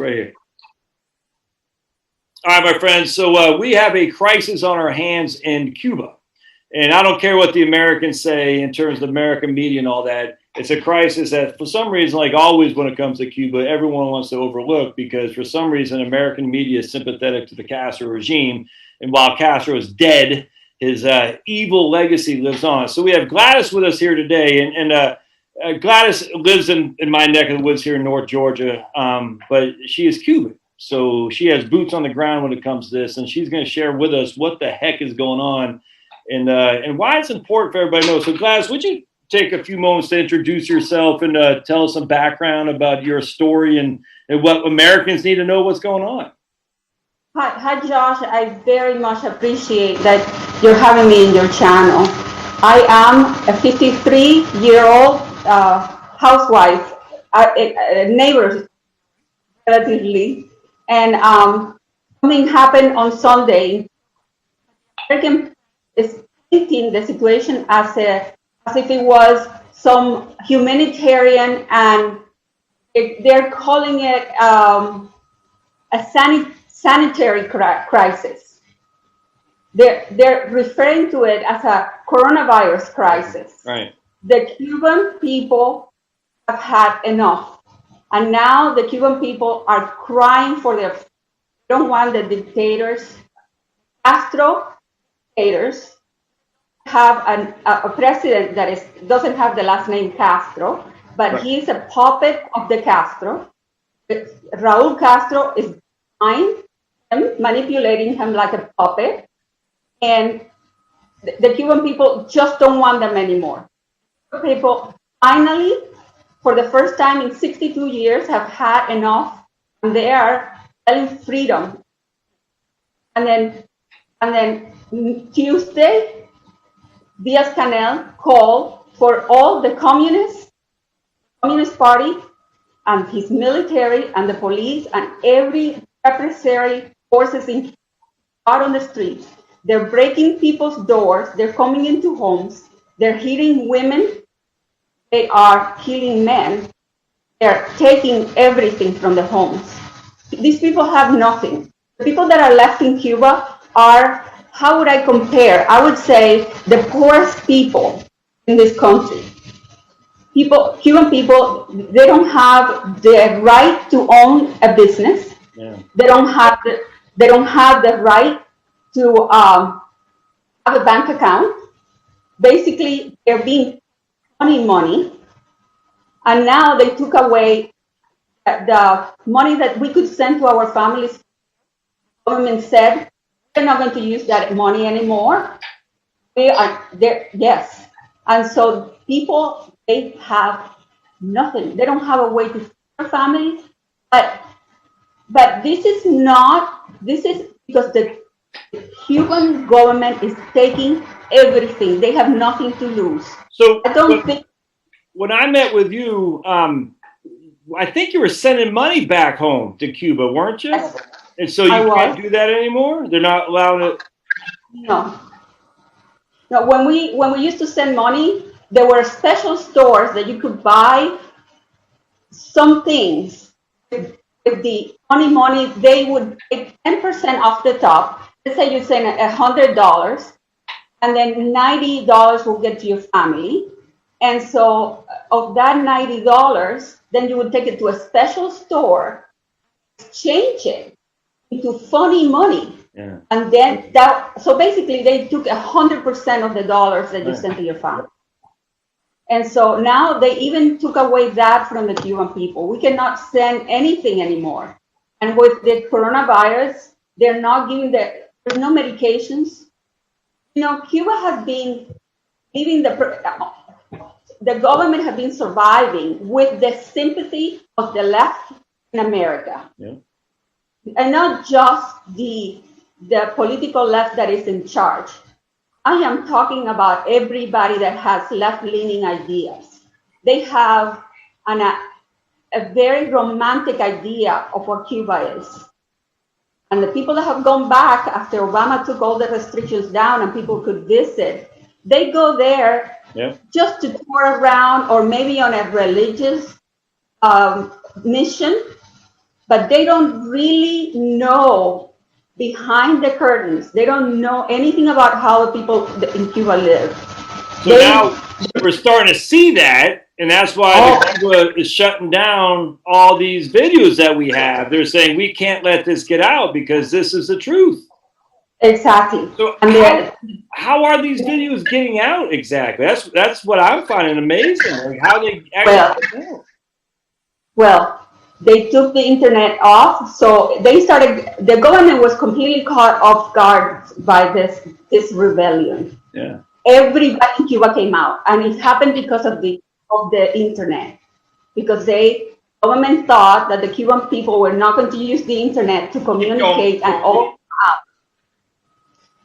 right here. All right, my friends. So we have a crisis on our hands in Cuba. And I don't care what the Americans say in terms of American media and all that. It's a crisis that for some reason, like always when it comes to Cuba, everyone wants to overlook because for some reason, American media is sympathetic to the Castro regime. And while Castro is dead, his evil legacy lives on. So we have Gladys with us here today. And Gladys lives in my neck of the woods here in North Georgia, but she is Cuban. So she has boots on the ground when it comes to this, and she's going to share with us what the heck is going on and why it's important for everybody to know. So Gladys, would you take a few moments to introduce yourself and tell us some background about your story and what Americans need to know what's going on? Hi, Josh. I very much appreciate that you're having me in your channel. I am a 53-year-old housewife, a neighbor, relatively, and something happened on Sunday. American is painting the situation as if it was some humanitarian, and they're calling it a sanitary crisis. They're referring to it as a coronavirus crisis. Right. The Cuban people have had enough. And now the Cuban people are crying for their, they don't want the dictators. Castro dictators have a president that doesn't have the last name Castro, but right. He's a puppet of the Castro. Raul Castro is behind him, manipulating him like a puppet. And the Cuban people just don't want them anymore. People finally, for the first time in 62 years, have had enough, and they are telling freedom. And then Tuesday, Diaz-Canel called for all the Communist Party and his military and the police and every repressive forces out on the streets. They're breaking people's doors. They're coming into homes. They're hitting women. They are killing men. They're taking everything from the homes. These people have nothing. The people that are left in Cuba are, how would I compare? I would say the poorest people in this country. Cuban people, they don't have the right to own a business. Yeah. They don't have the right to have a bank account. Basically, they're being money, and now they took away the money that we could send to our families. The government said we're not going to use that money anymore. We are there, yes, and so people, they have nothing. They don't have a way to feed their families. But this is because the Cuban government is taking everything. They have nothing to lose. So when I met with you, I think you were sending money back home to Cuba, weren't you? Yes, and so you can't do that anymore? They're not allowing it? No. No, when we used to send money, there were special stores that you could buy some things. With the money, they would take 10% off the top. Let's say you send $100, and then $90 will get to your family. And so of that $90, then you would take it to a special store, exchange it into funny money. Yeah. And then so basically they took 100% of the dollars that you sent to your family. And so now they even took away that from the Cuban people. We cannot send anything anymore. And with the coronavirus, they're not giving there's no medications. You know, Cuba has been leaving the government has been surviving with the sympathy of the left in America. Yeah. And not just the political left that is in charge. I am talking about everybody that has left-leaning ideas. They have a very romantic idea of what Cuba is. And the people that have gone back after Obama took all the restrictions down and people could visit, they go there just to tour around or maybe on a religious mission. but they don't really know behind the curtains. They don't know anything about how the people in Cuba live. So now we're starting to see that, and that's why Cuba is shutting down all these videos that we have. They're saying we can't let this get out because this is the truth. Exactly. So how are these videos getting out exactly? That's what I'm finding amazing. Like how they actually get out. Well, they took the internet off, so they started. The government was completely caught off guard by this rebellion. Yeah. Everybody in Cuba came out, and it happened because of the internet. Because government thought that the Cuban people were not going to use the internet to communicate and all out.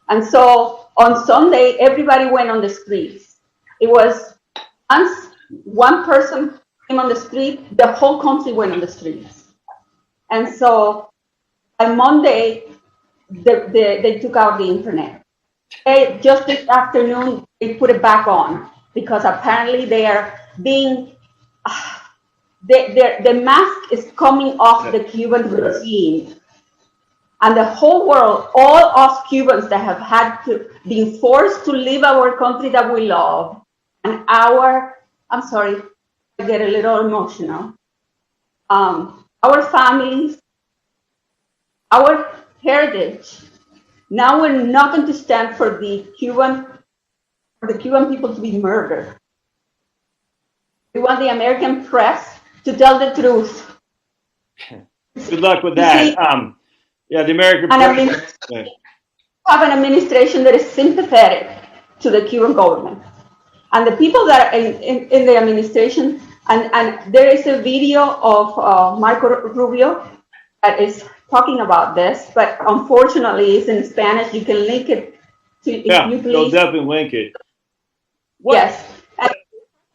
And so on Sunday, everybody went on the streets. It was once one person came on the street, the whole country went on the streets. And so by Monday, they took out the internet. Just this afternoon, they put it back on because apparently they are being, the mask is coming off the Cuban regime. And the whole world, all us Cubans that have had to be forced to leave our country that we love, and I'm sorry, I get a little emotional. Our families, our heritage. Now we're not going to stand for the Cuban people to be murdered. We want the American press to tell the truth. Good luck with that. Yeah, the American press have an administration that is sympathetic to the Cuban government. And the people that are in the administration, and there is a video of Marco Rubio that is talking about this, but unfortunately it's in Spanish. You can link it to, if you please. They'll definitely link it. Yes. And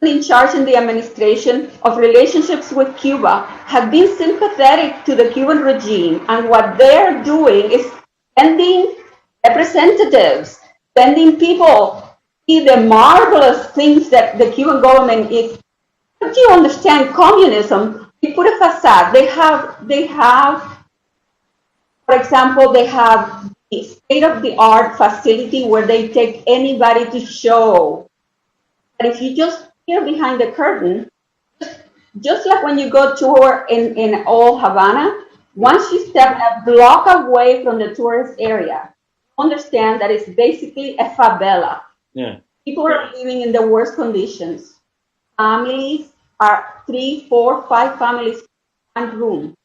in charge in the administration of relationships with Cuba have been sympathetic to the Cuban regime, and what they're doing is sending representatives, sending people see the marvelous things that the Cuban government is. Don't you understand communism? They put a facade. They have, for example, they have the state-of-the-art facility where they take anybody to show. But if you just peer behind the curtain, just like when you go tour in old Havana, once you step a block away from the tourist area, understand that it's basically a favela. Yeah. People are living in the worst conditions. Families are 3, 4, 5 families in one room.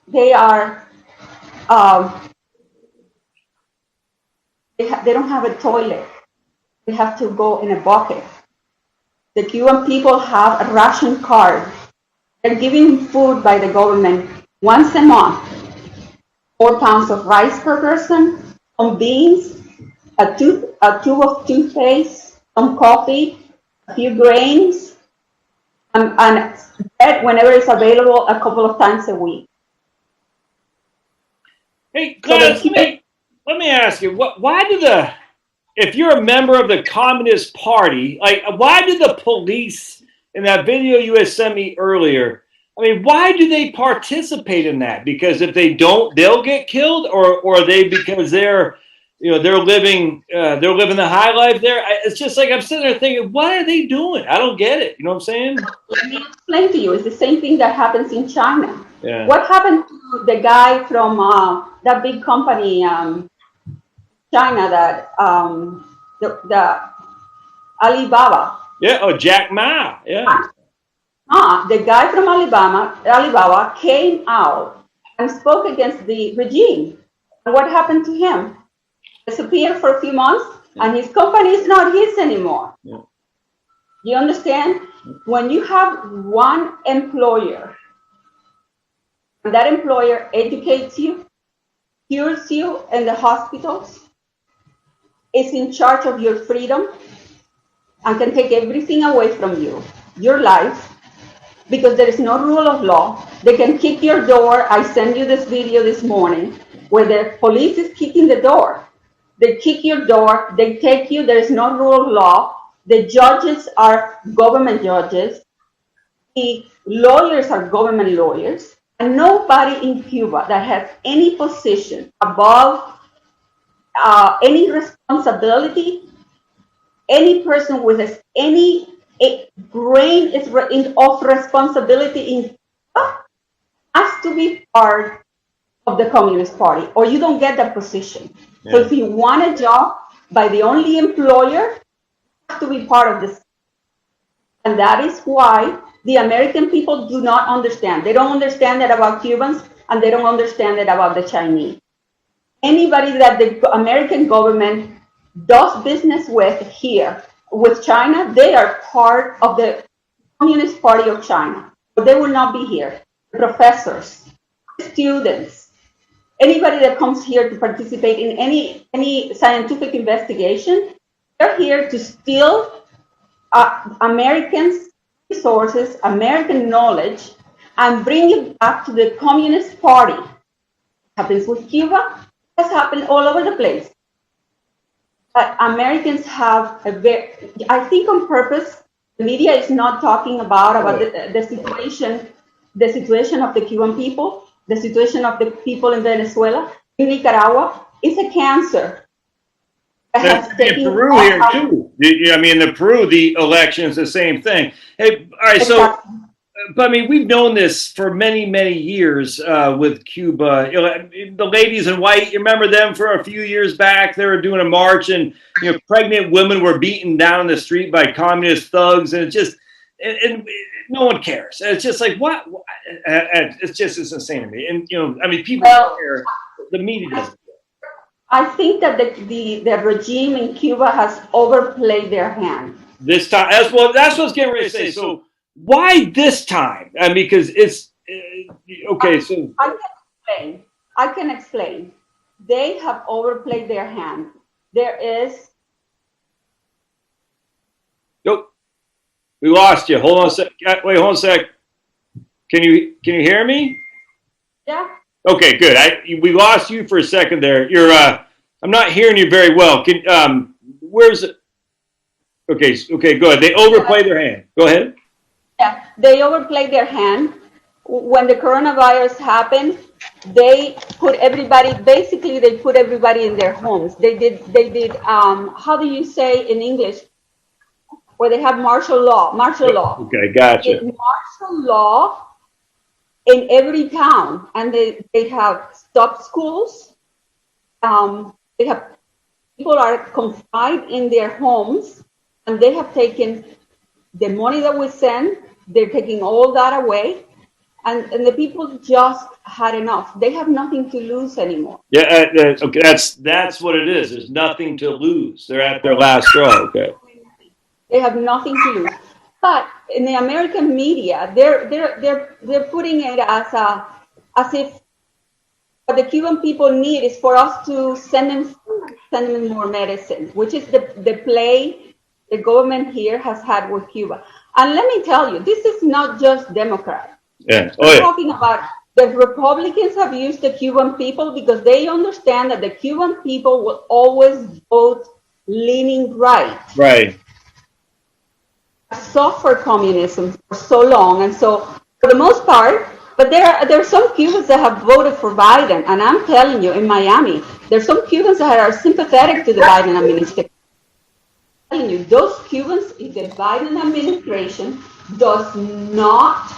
They are, they don't have a toilet. They have to go in a bucket. The Cuban people have a ration card. They're giving food by the government once a month. 4 pounds of rice per person, some beans, a tube of toothpaste, some coffee, a few grains, and bread whenever it's available a couple of times a week. Hey, Gladys, let me ask you, why do if you're a member of the Communist Party, like why do the police in that video you had sent me earlier, I mean, why do they participate in that? Because if they don't, they'll get killed, or are they because they're living the high life there? It's just like I'm sitting there thinking, what are they doing? I don't get it. You know what I'm saying? Let me explain to you. It's the same thing that happens in China. Yeah. What happened to the guy from that big company, China, that the Alibaba? Yeah. Oh, Jack Ma. Yeah. The guy from Alibaba came out and spoke against the regime. And what happened to him? Disappeared for a few months, and his company is not his anymore. Yeah. You understand? When you have one employer, and that employer educates you, cures you in the hospitals, is in charge of your freedom, and can take everything away from you, your life, because there is no rule of law. They can kick your door. I sent you this video this morning where the police is kicking the door. They kick your door. They take you. There is no rule of law. The judges are government judges. The lawyers are government lawyers, and nobody in Cuba that has any position above any responsibility, any person with any grain of responsibility in Cuba has to be part of the Communist Party, or you don't get that position. Yeah. So if you want a job by the only employer, you have to be part of this. And that is why the American people do not understand. They don't understand that about Cubans, and they don't understand it about the Chinese. Anybody that the American government does business with here, with China, they are part of the Communist Party of China. But they will not be here. Professors, students, anybody that comes here to participate in any scientific investigation, they're here to steal Americans' resources, American knowledge, and bring it back to the Communist Party. It happens with Cuba, it has happened all over the place. But Americans have a very, I think on purpose, the media is not talking about the situation of the Cuban people, the situation of the people in Venezuela, in Nicaragua. Is a cancer. In Peru here too. I mean, in Peru, the election is the same thing. Hey, all right, so, but I mean, we've known this for many, many years with Cuba. You know, the ladies in white, you remember them for a few years back? They were doing a march, and pregnant women were beaten down in the street by communist thugs, and it just, and no one cares. It's just like what? It's insane to me. And I mean, people care. The media doesn't. I think that the regime in Cuba has overplayed their hand. This time, that's what I was getting ready to say. So why this time? I mean, because it's okay. So I can explain. They have overplayed their hand. There is. Nope. We lost you. Hold on a sec. Wait, hold on a sec. Can you hear me? Yeah. Okay, good. We lost you for a second there. You're I'm not hearing you very well. Where's it? Okay, go ahead. They overplayed their hand. Go ahead. Yeah, they overplayed their hand. When the coronavirus happened, they put everybody in their homes. They did how do you say in English? Where they have martial law. Okay, gotcha. Martial law in every town, and they have stopped schools. They have people are confined in their homes, and they have taken the money that we send. They're taking all that away, and the people just had enough. They have nothing to lose anymore. Yeah, okay, that's what it is. There's nothing to lose. They're at their last straw. Okay. They have nothing to lose. But in the American media, they're putting it as if what the Cuban people need is for us to send them more medicine, which is the play the government here has had with Cuba. And let me tell you, this is not just Democrats. Yeah. We're talking about the Republicans have used the Cuban people because they understand that the Cuban people will always vote leaning right. Right. Suffer communism for so long, and so for the most part, but there are some Cubans that have voted for Biden, and I'm telling you, in Miami, there's some Cubans that are sympathetic to the Biden administration. I'm telling you, those Cubans, if the Biden administration does not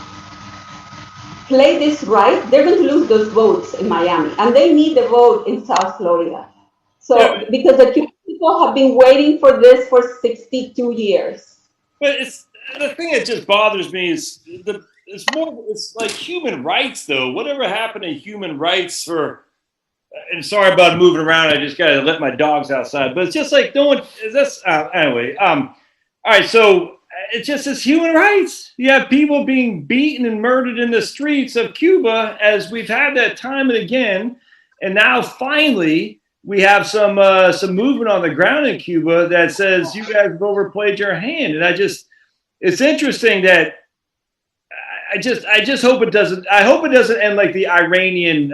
play this right, they're going to lose those votes in Miami, and they need the vote in South Florida. So because the Cuban people have been waiting for this for 62 years. But it's the thing that just bothers me is it's like human rights though. Whatever happened to human rights for? And sorry about moving around. I just gotta let my dogs outside. But it's just like no one. That's anyway. All right. So it's just as human rights. You have people being beaten and murdered in the streets of Cuba, as we've had that time and again, and now finally. We have some movement on the ground in Cuba that says you guys have overplayed your hand, and it's interesting that I just hope it doesn't. I hope it doesn't end like the Iranian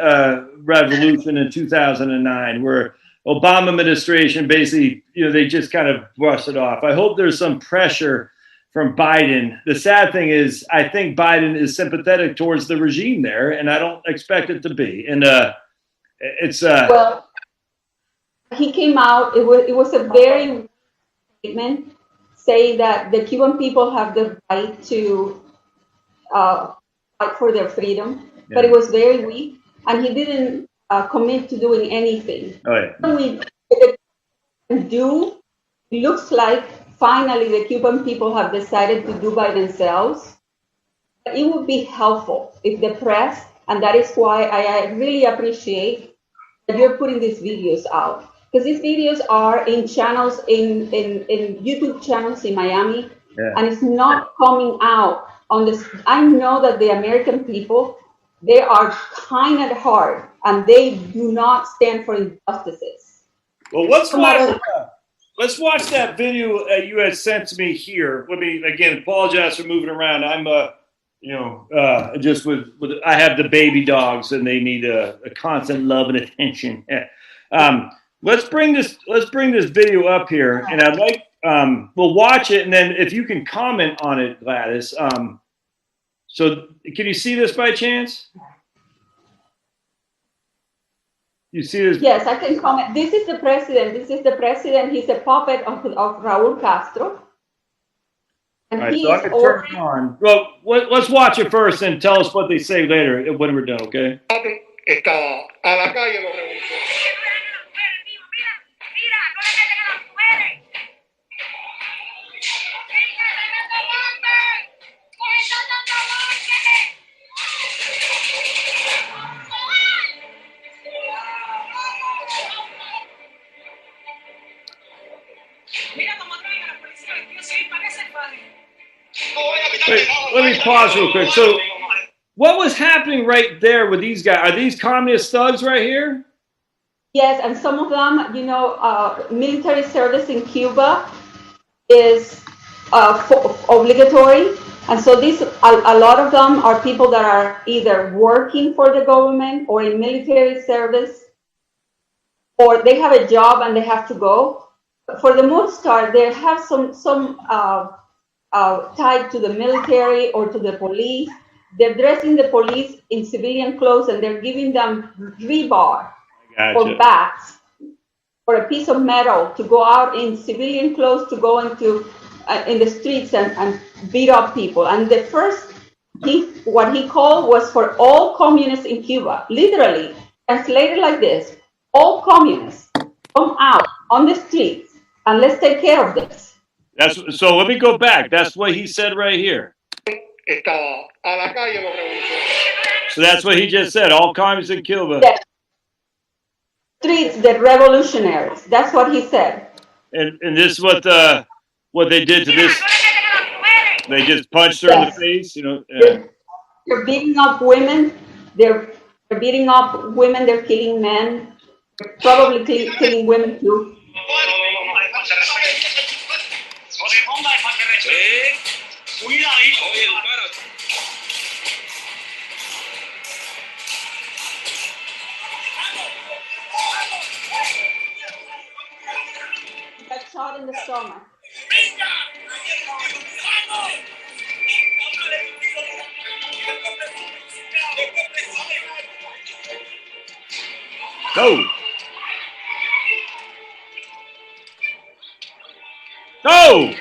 revolution in 2009, where Obama administration basically they just kind of brushed it off. I hope there's some pressure from Biden. The sad thing is, I think Biden is sympathetic towards the regime there, and I don't expect it to be. And it's well, he came out. It was a very statement saying that the Cuban people have the right to fight for their freedom, but it was very weak, and he didn't commit to doing anything. Oh, yeah. What we do, it looks like finally the Cuban people have decided to do by themselves. It would be helpful if the press, and that is why I really appreciate that you're putting these videos out. Because these videos are in channels, in YouTube channels in Miami, and it's not coming out on this. I know that the American people, they are kind of hard, and they do not stand for injustices. Well, let's watch that video you had sent to me here. Let me again apologize for moving around. I'm just with I have the baby dogs and they need a constant love and attention. Let's bring this video up here, and I'd like we'll watch it, and then if you can comment on it, Gladys. So can you see this by chance? You see this? Yes, I can comment. This is the president. He's a puppet of Raúl Castro. And all right, so I can turn it on. Well, let's watch it first and tell us what they say later when we're done, okay? Wait, let me pause real quick. So, what was happening right there with these guys? Are these communist thugs right here? Yes, and some of them, military service in Cuba is obligatory. And so a lot of them are people that are either working for the government or in military service, or they have a job and they have to go. For the most part, they have some tied to the military or to the police. They're dressing the police in civilian clothes and they're giving them rebar or bats or a piece of metal to go out in civilian clothes to go into in the streets and beat up people. And the first, what he called was for all communists in Cuba, literally translated like this: all communists come out on the streets and let's take care of this. So let me go back. That's what he said right here. So that's what he just said. All communists in Cuba. Yeah. Streets, the revolutionaries. That's what he said. And this is what they did to this. They just punched her in the face. They're beating up women. They're beating up women. They're killing men. They're probably killing women too. He got shot in the stomach. Go. Go.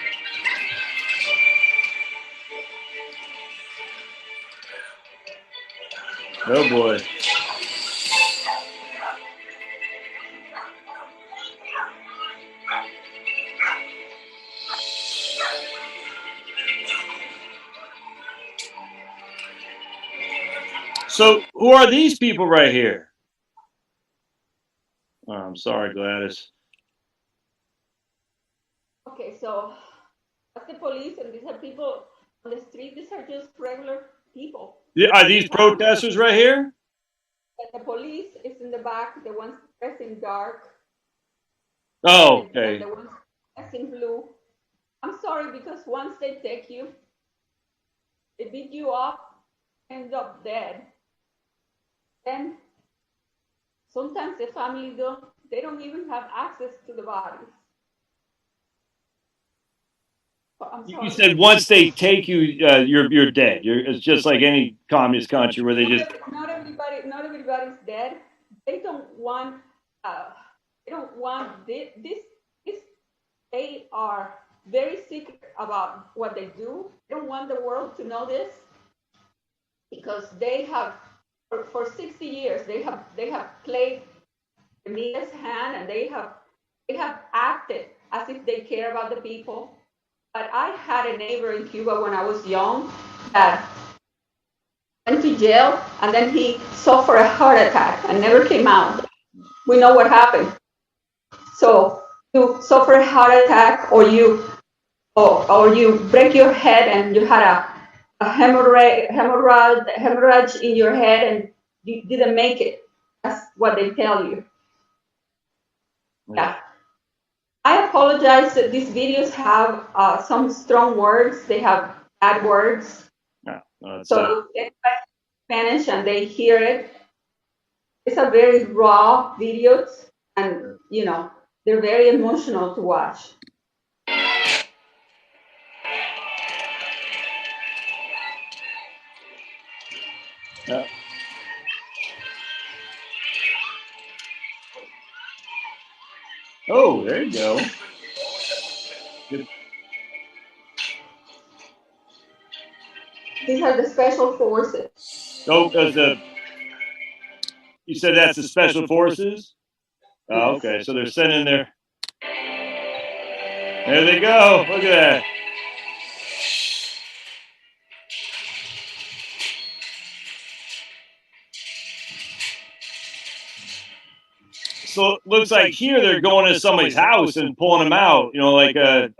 Oh boy. So who are these people right here? Oh, I'm sorry, Gladys. Okay, so that's the police, and these are people on the street. These are just regular people. Yeah, are these protesters right here? And the police is in the back, the ones dressed in dark. Oh, okay. And the ones dressed in blue. I'm sorry, because once they take you, they beat you up, end up dead. Then sometimes the family they don't even have access to the bodies. I'm You sorry. said once they take you, you're dead. It's just like any communist country where they just. Not everybody's dead. They don't want. Uh, they don't want this. They are very secret about what they do. They don't want the world to know this because they have, for 60 years, they have played the media's hand, and they have acted as if they care about the people. But I had a neighbor in Cuba when I was young that went to jail, and then he suffered a heart attack and never came out. We know what happened. So you suffer a heart attack, or you break your head and you had a hemorrhage in your head and you didn't make it. That's what they tell you. Yeah. I apologize that these videos have some strong words. They have bad words. No, So if they Spanish and they hear it, it's a very raw videos, and they're very emotional to watch. yeah. Oh, there you go. Good. These are the special forces. Oh, you said that's the special forces? Oh, okay. So they're sending their. There they go. Look at that. So it looks like here they're going to somebody's house and pulling them out. Like a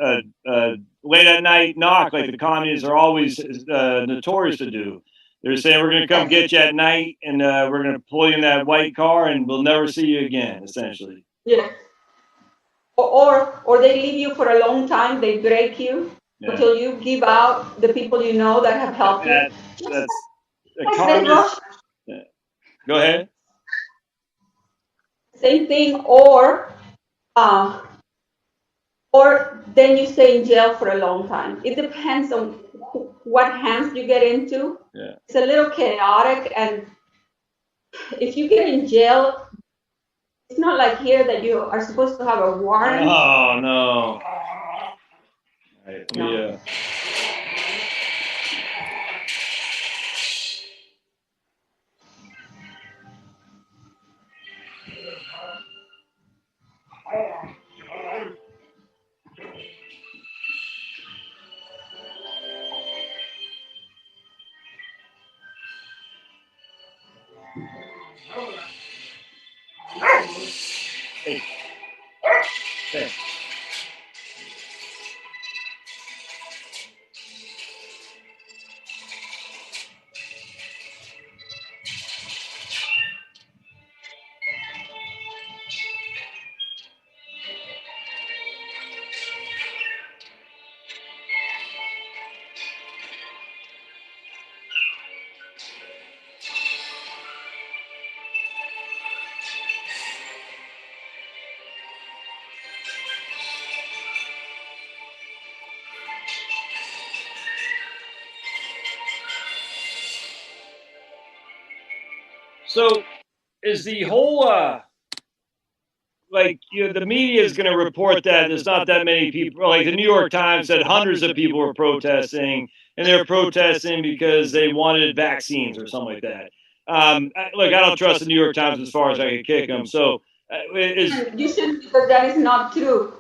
late at night knock, like the communists are always notorious to do. They're saying we're going to come get you at night, and we're going to pull you in that white car, and we'll never see you again. Essentially. Yeah. Or they leave you for a long time. They break you until you give out the people you know that have helped you. That's a Like communist. Yeah. Go ahead. Same thing, then you stay in jail for a long time. It depends on what hands you get into. Yeah. It's a little chaotic, and if you get in jail, it's not like here that you are supposed to have a warrant. Oh no. Right. No. Hey. Hey. So is the whole the media is going to report that there's not that many people. Like the New York Times said, hundreds of people were protesting, and they're protesting because they wanted vaccines or something like that. I don't trust the New York Times as far as I can kick them. So you shouldn't, because that is not true.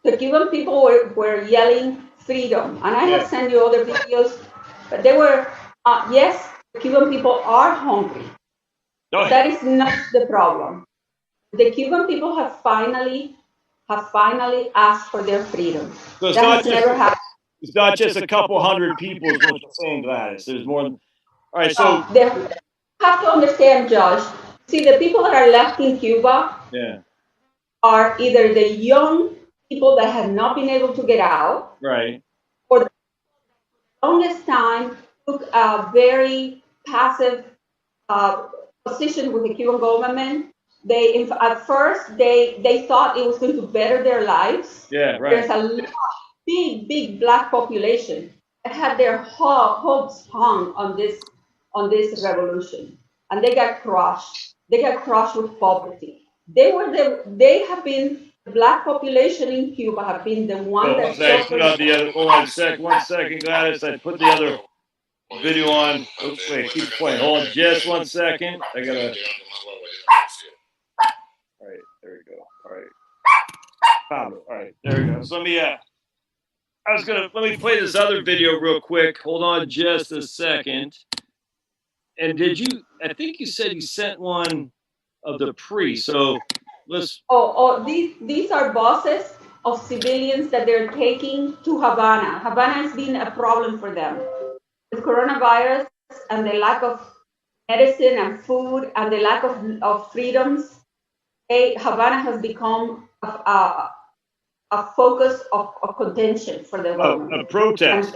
The Cuban people were yelling freedom, and I have sent you other videos, but they were, yes, the Cuban people are hungry. That is not the problem. The Cuban people have finally asked for their freedom. So that has never happened. It's not just a couple hundred people, is what you're saying, Gladys. There's more than. All right, so they have to understand, Josh. See, the people that are left in Cuba are either the young people that have not been able to get out, right, or the longest time took a very passive position with the Cuban government. At first they thought it was going to better their lives. Yeah, right. There's a lot of big black population that had their hopes hung on this revolution, and they got crushed. They got crushed with poverty. They have been the black population in Cuba have been the one that Put on the other. Hold on one second, Gladys. I put the other video on. Oops, wait, keep playing. Hold on, just 1 second. I gotta. All right, there we go. All right, found it. All right, there we go. So let me play this other video real quick. Hold on, just a second. And I think you said you sent one of the priest. So let's. These are buses of civilians that they're taking to Havana. Havana has been a problem for them with coronavirus and the lack of medicine and food and the lack of freedoms. Havana has become a focus of contention for the government. A protest.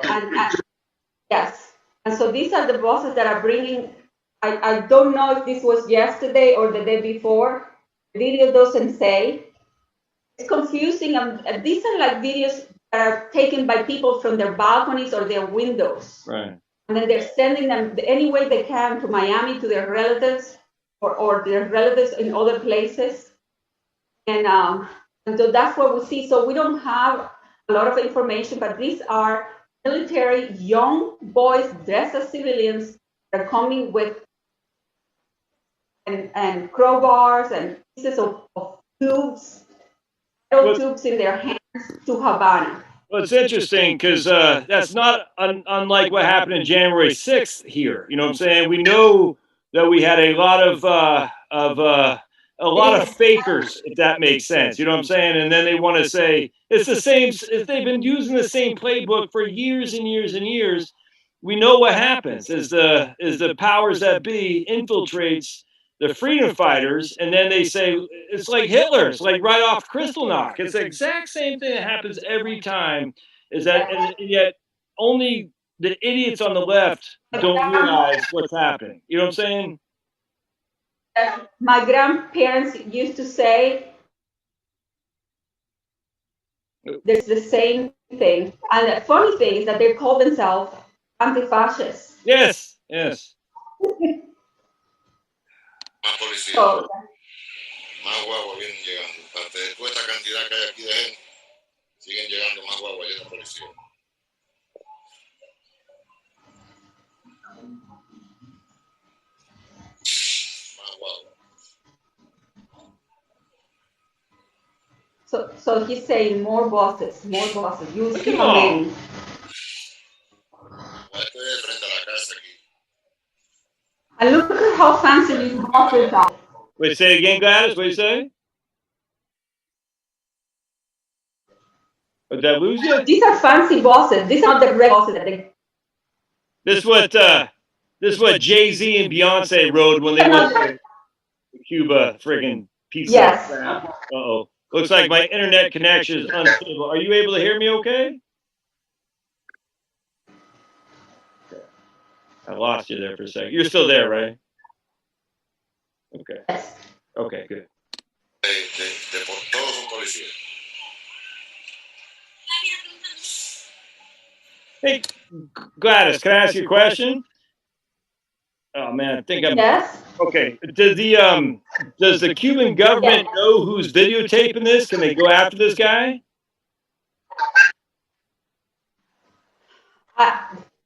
Yes. And so these are the buses that are bringing, I don't know if this was yesterday or the day before. The video doesn't say. It's confusing. These are like videos that are taken by people from their balconies or their windows. Right. And then they're sending them any way they can to Miami to their relatives or their relatives in other places. And so that's what we see. So we don't have a lot of information, but these are military young boys dressed as civilians that are coming with and crowbars and pieces of tubes, metal tubes in their hands to Havana. Well, it's interesting because that's not unlike what happened in January 6th here. You know what I'm saying? We know that we had a lot of fakers, if that makes sense. You know what I'm saying? And then they want to say it's the same. If they've been using the same playbook for years and years and years, we know what happens is the powers that be infiltrates the freedom fighters, and then they say it's like Hitler. It's like right off Kristallnacht. It's the exact same thing that happens every time. Is that and yet only the idiots on the left don't realize what's happening. You know what I'm saying? My grandparents used to say there's the same thing. And the funny thing is that they call themselves anti-fascists. Yes, yes. Más policías, más guaguas vienen llegando. Aparte de toda esta cantidad que hay aquí de gente, siguen llegando más guaguas llenas de policías. Más guaguas. So he's saying more bosses. You see how many. Estoy de frente a la casa aquí. And look at how fancy these bosses are. Wait, say it again, Gladys. What do you say? Did I lose you? These are fancy bosses. These are not the red bosses that they. This is what Jay-Z and Beyonce rode when they went to Cuba, friggin' pizza. Yes. Uh-oh. Looks like my internet connection is unstable. Are you able to hear me okay? I lost you there for a second. You're still there, right? Okay. Yes. Okay, good. Todos son policías. Hey, Gladys, can I ask you a question? Oh man, I think I'm. Yes. Okay. Does the Cuban government know who's videotaping this? Can they go after this guy?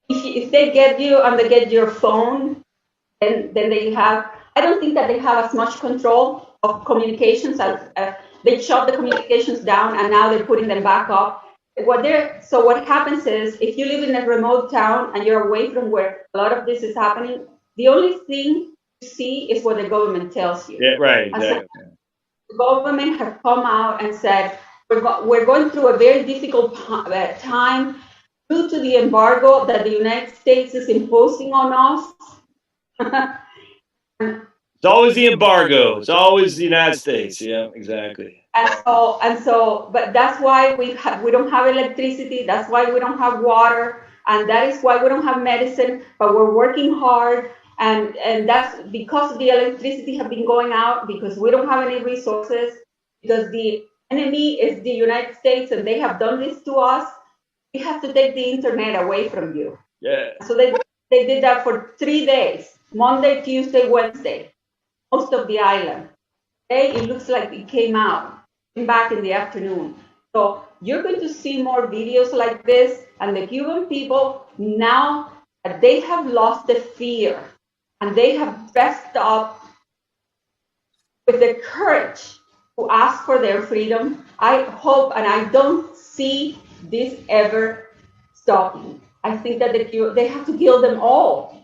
If they get you and they get your phone, then they have. I don't think that they have as much control of communications as they shut the communications down and now they're putting them back up. So what happens is if you live in a remote town and you're away from where a lot of this is happening, the only thing you see is what the government tells you. Yeah, right. Exactly. So the government has come out and said we're going through a very difficult time due to the embargo that the United States is imposing on us. It's always the embargo. It's always the United States. Yeah, exactly. And so, but that's why we don't have electricity. That's why we don't have water, and that is why we don't have medicine. But we're working hard, and that's because the electricity has been going out because we don't have any resources because the enemy is the United States, and they have done this to us. we have to take the internet away from you. Yeah. So they did that for 3 days, Monday, Tuesday, Wednesday, most of the island. Today, it looks like it came back in the afternoon. So you're going to see more videos like this, and the Cuban people, now that they have lost the fear and they have dressed up with the courage to ask for their freedom, I hope and I don't see this ever stopping. I think that they have to kill them all.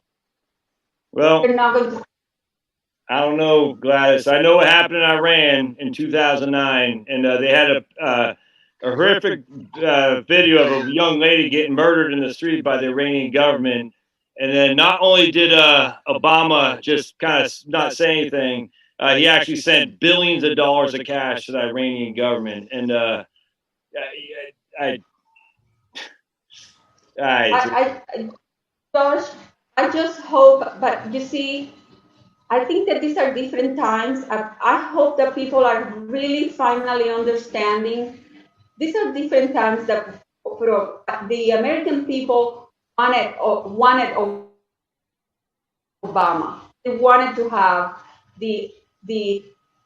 Well, They're not going to. I don't know, Gladys. I know what happened in Iran in 2009, and they had a horrific video of a young lady getting murdered in the street by the Iranian government. And then not only did Obama just kind of not say anything, he actually sent billions of dollars of cash to the Iranian government. And Josh, I just hope, but you see, I think that these are different times. I hope that people are really finally understanding. These are different times that the American people wanted Obama. They wanted to have they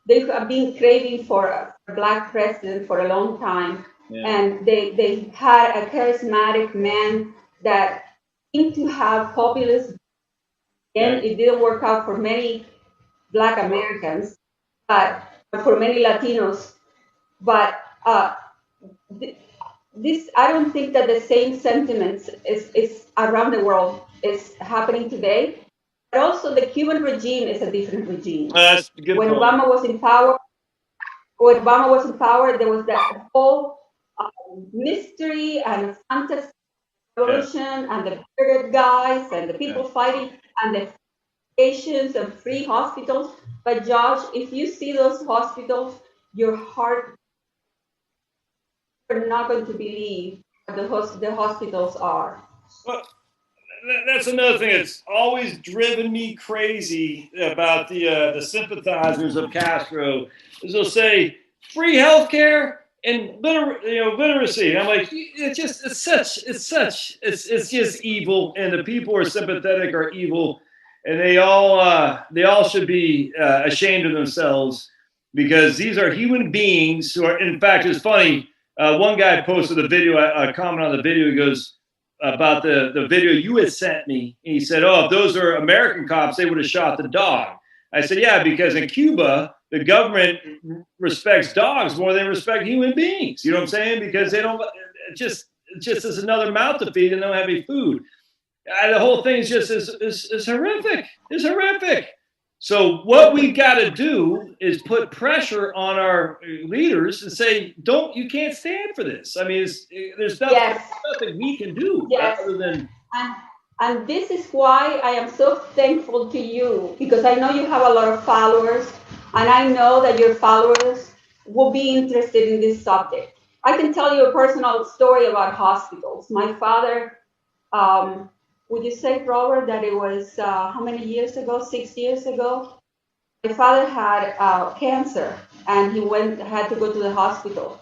have been craving for a black president for a long time. Yeah. And they had a charismatic man that seemed to have populist. And it didn't work out for many Black Americans, but for many Latinos. But this, I don't think that the same sentiments is around the world is happening today. But also, the Cuban regime is a different regime. That's a good when point. Obama was in power, there was that whole mystery and fantasy revolution, and the bearded guys and the people fighting and the patients and free hospitals. But Josh, if you see those hospitals, your heart, you're not going to believe what the hospitals are. Well, that's another thing that's always driven me crazy about the sympathizers of Castro is they'll say free healthcare and literacy. And I'm like, it's just evil, and the people who are sympathetic are evil, and they all should be ashamed of themselves, because these are human beings who are. In fact, it's funny. One guy posted a video, a comment on the video. He goes about the video you had sent me. And he said, "Oh, if those are American cops, they would have shot the dog." I said, "Yeah, because in Cuba, the government respects dogs more than they respect human beings. You know what I'm saying? Because they don't just as another mouth to feed, and they don't have any food." The whole thing is just is horrific. It's horrific. So what we got to do is put pressure on our leaders and say, you can't stand for this. I mean, there's nothing we can do other than. And this is why I am so thankful to you, because I know you have a lot of followers, and I know that your followers will be interested in this subject. I can tell you a personal story about hospitals. My father, would you say, Robert, that it was how many years ago? 6 years ago? My father had cancer, and he had to go to the hospital.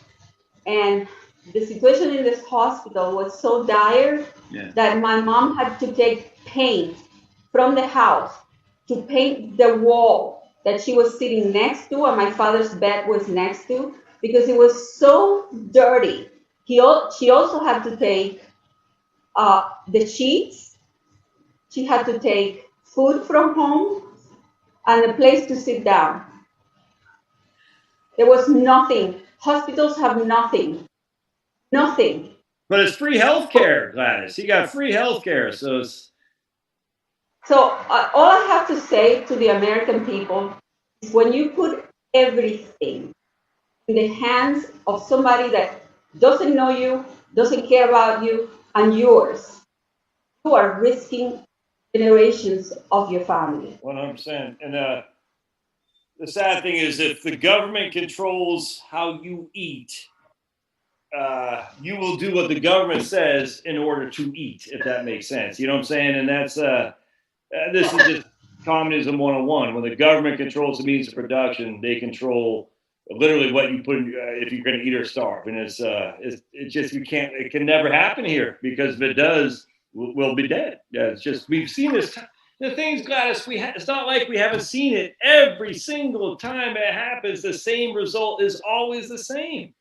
And the situation in this hospital was so dire that my mom had to take paint from the house to paint the wall that she was sitting next to, and my father's bed was next to, because it was so dirty. She also had to take the sheets. She had to take food from home and a place to sit down. There was nothing. Hospitals have nothing. Nothing. But it's free health care, Gladys. You got free health care. So all I have to say to the American people is, when you put everything in the hands of somebody that doesn't know you, doesn't care about you, and yours, you are risking generations of your family. 100%. And the sad thing is, if the government controls how you eat, you will do what the government says in order to eat, if that makes sense. You know what I'm saying? And that's this is just communism 101. When the government controls the means of production, they control literally what you put in, if you're going to eat or starve. And it's just, it can never happen here, because if it does, we'll be dead. It's just, we've seen this. The things, Gladys, it's not like we haven't seen it. Every single time it happens, the same result is always the same.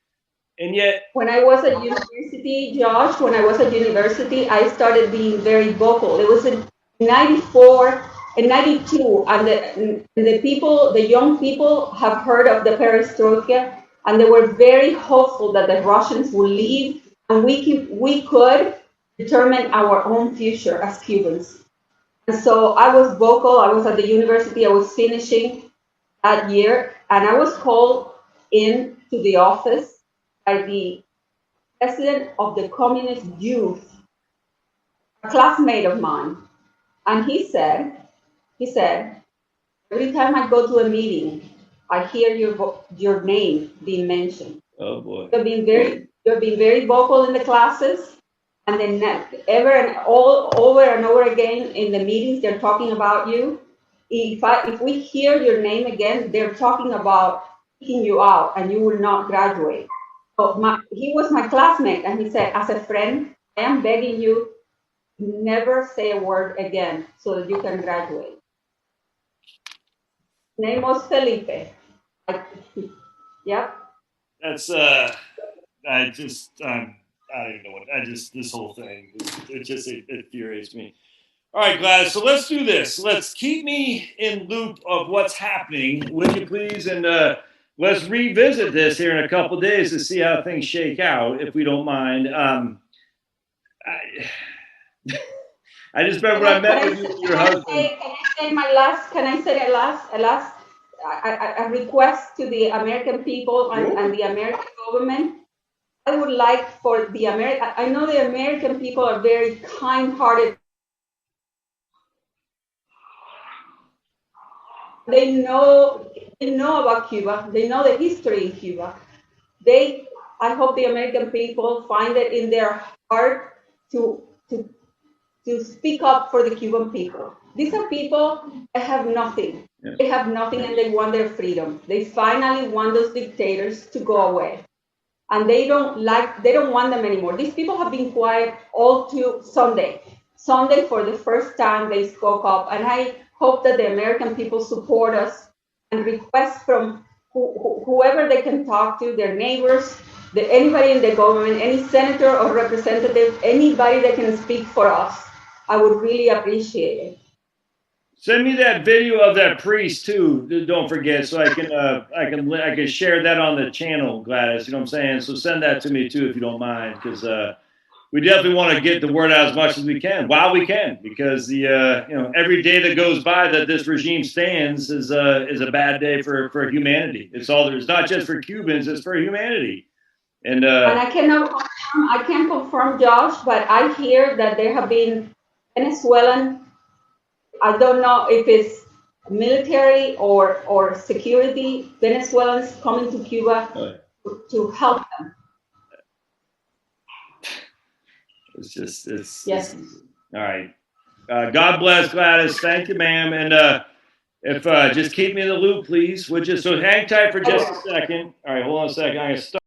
And yet, when I was at university, Josh, when I was at university, I started being very vocal. It was in 94 and 92, and the people, the young people have heard of the perestroika, and they were very hopeful that the Russians would leave, and we could determine our own future as Cubans. And so I was vocal. I was at the university. I was finishing that year, and I was called in to the office by the president of the communist youth, a classmate of mine. And he said, every time I go to a meeting, I hear your name being mentioned. oh boy. You've been very vocal in the classes, and then over and over again in the meetings, they're talking about you. If we hear your name again, they're talking about kicking you out and you will not graduate. So he was my classmate, and he said, as a friend, I am begging you, never say a word again so that you can graduate. His name was Felipe. Yep. That's I don't even know what this whole thing, it infuriates me. All right, Gladys, so let's do this. Let's keep me in loop of what's happening, would you please? And let's revisit this here in a couple of days to see how things shake out, if we don't mind. I just remember when I met with your husband. Can I say a request to the American people and the American government? I would like for I know the American people are very kind-hearted. They know about Cuba. They know the history in Cuba. I hope the American people find it in their heart to speak up for the Cuban people. These are people that have nothing. Yeah. They have nothing, and they want their freedom. They finally want those dictators to go away. And they don't want them anymore. These people have been quiet all to Sunday. Sunday, for the first time, they spoke up. And I hope that the American people support us and request from whoever they can talk to, their neighbors, anybody in the government, any senator or representative, anybody that can speak for us. I would really appreciate it. Send me that video of that priest too. Don't forget, so I can share that on the channel, Gladys. You know what I'm saying? So send that to me too, if you don't mind, because we definitely want to get the word out as much as we can while we can, because every day that goes by that this regime stands is a bad day for humanity. It's not just for Cubans, it's for humanity. And I can't confirm, Josh, but I hear that there have been Venezuelan, I don't know if it's military or security, Venezuelans coming to Cuba to help them. Yes. All right. God bless, Gladys. Thank you, ma'am. And if just keep me in the loop, please. So hang tight for just a second. All right, hold on a second. I'm going to start.